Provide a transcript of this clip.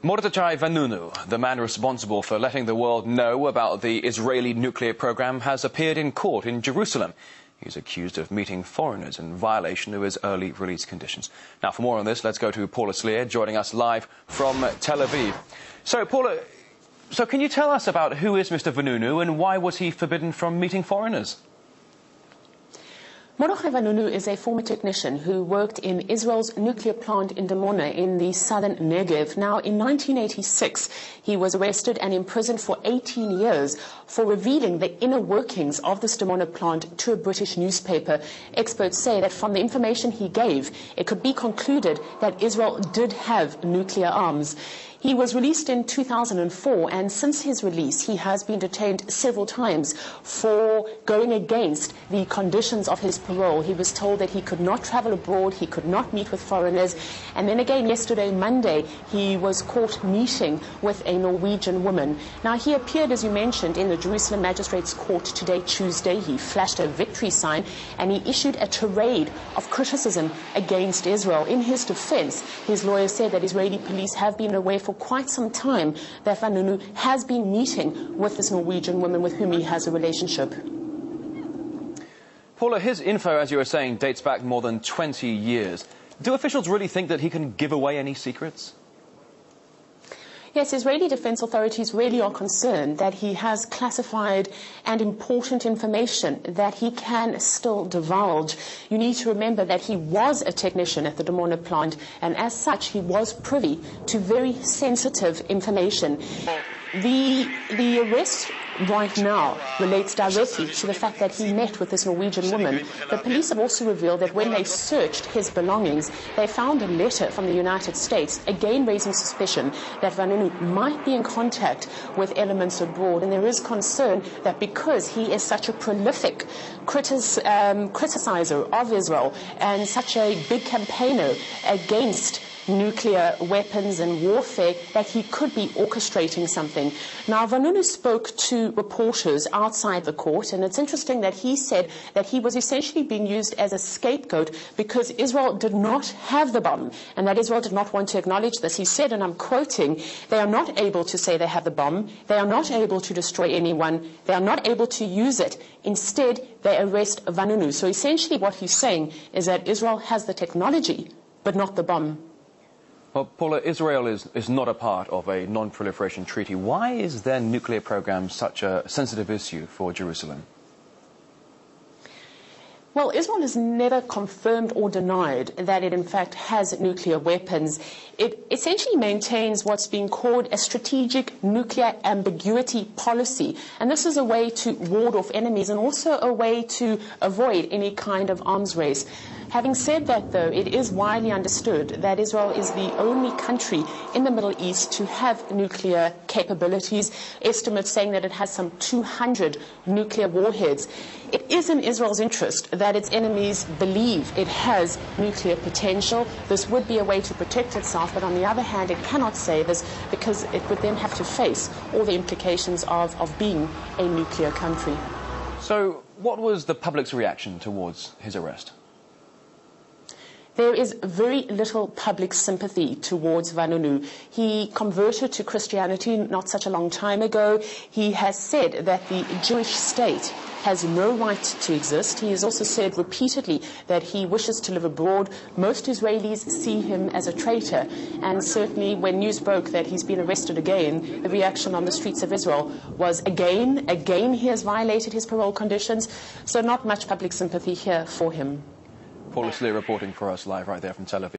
Mordechai Vanunu, the man responsible for letting the world know about the Israeli nuclear program, has appeared in court in Jerusalem. He's accused of meeting foreigners in violation of his early release conditions. Now, for more on this, let's go to Paula Sleer, joining us live from Tel Aviv. So, Paula, can you tell us about who is Mr. Vanunu and why was he forbidden from meeting foreigners? Mordechai Vanunu is a former technician who worked in Israel's nuclear plant in Dimona in the southern Negev. Now, in 1986, he was arrested and imprisoned for 18 years for revealing the inner workings of this Dimona plant to a British newspaper. Experts say that from the information he gave, it could be concluded that Israel did have nuclear arms. He was released in 2004, and since his release, he has been detained several times for going against the conditions of his parole. He was told that he could not travel abroad, he could not meet with foreigners, and then again yesterday, Monday, he was caught meeting with a Norwegian woman. Now, he appeared, as you mentioned, in the Jerusalem Magistrates Court today, Tuesday. He flashed a victory sign, and he issued a tirade of criticism against Israel. In his defense, his lawyer said that Israeli police have been aware for quite some time that Vanunu has been meeting with this Norwegian woman with whom he has a relationship. Paula, his info, as you were saying, dates back more than 20 years. Do officials really think that he can give away any secrets? Yes, Israeli defense authorities really are concerned that he has classified and important information that he can still divulge. You need to remember that he was a technician at the Dimona plant, and as such, he was privy to very sensitive information. The arrest right now relates directly to the fact that he met with this Norwegian woman. The police have also revealed that when they searched his belongings, they found a letter from the United States, again raising suspicion that Vanunu might be in contact with elements abroad. And there is concern that because he is such a prolific criticizer of Israel and such a big campaigner against nuclear weapons and warfare, that he could be orchestrating something. Now, Vanunu spoke to reporters outside the court, and it's interesting that he said that he was essentially being used as a scapegoat because Israel did not have the bomb, and that Israel did not want to acknowledge this. He said, and I'm quoting, "They are not able to say they have the bomb. They are not able to destroy anyone. They are not able to use it. Instead, they arrest Vanunu." So essentially what he's saying is that Israel has the technology, but not the bomb. Well, Paula, Israel is not a part of a non-proliferation treaty. Why is their nuclear program such a sensitive issue for Jerusalem? Well, Israel has never confirmed or denied that it in fact has nuclear weapons. It essentially maintains what's being called a strategic nuclear ambiguity policy. And this is a way to ward off enemies and also a way to avoid any kind of arms race. Having said that, though, it is widely understood that Israel is the only country in the Middle East to have nuclear capabilities, estimates saying that it has some 200 nuclear warheads. It is in Israel's interest that its enemies believe it has nuclear potential. This would be a way to protect itself, but on the other hand, it cannot say this because it would then have to face all the implications of being a nuclear country. So what was the public's reaction towards his arrest? There is very little public sympathy towards Vanunu. He converted to Christianity not such a long time ago. He has said that the Jewish state has no right to exist. He has also said repeatedly that he wishes to live abroad. Most Israelis see him as a traitor. And certainly when news broke that he's been arrested again, the reaction on the streets of Israel was again he has violated his parole conditions. So not much public sympathy here for him. Paula Sleer reporting for us live right there from Tel Aviv.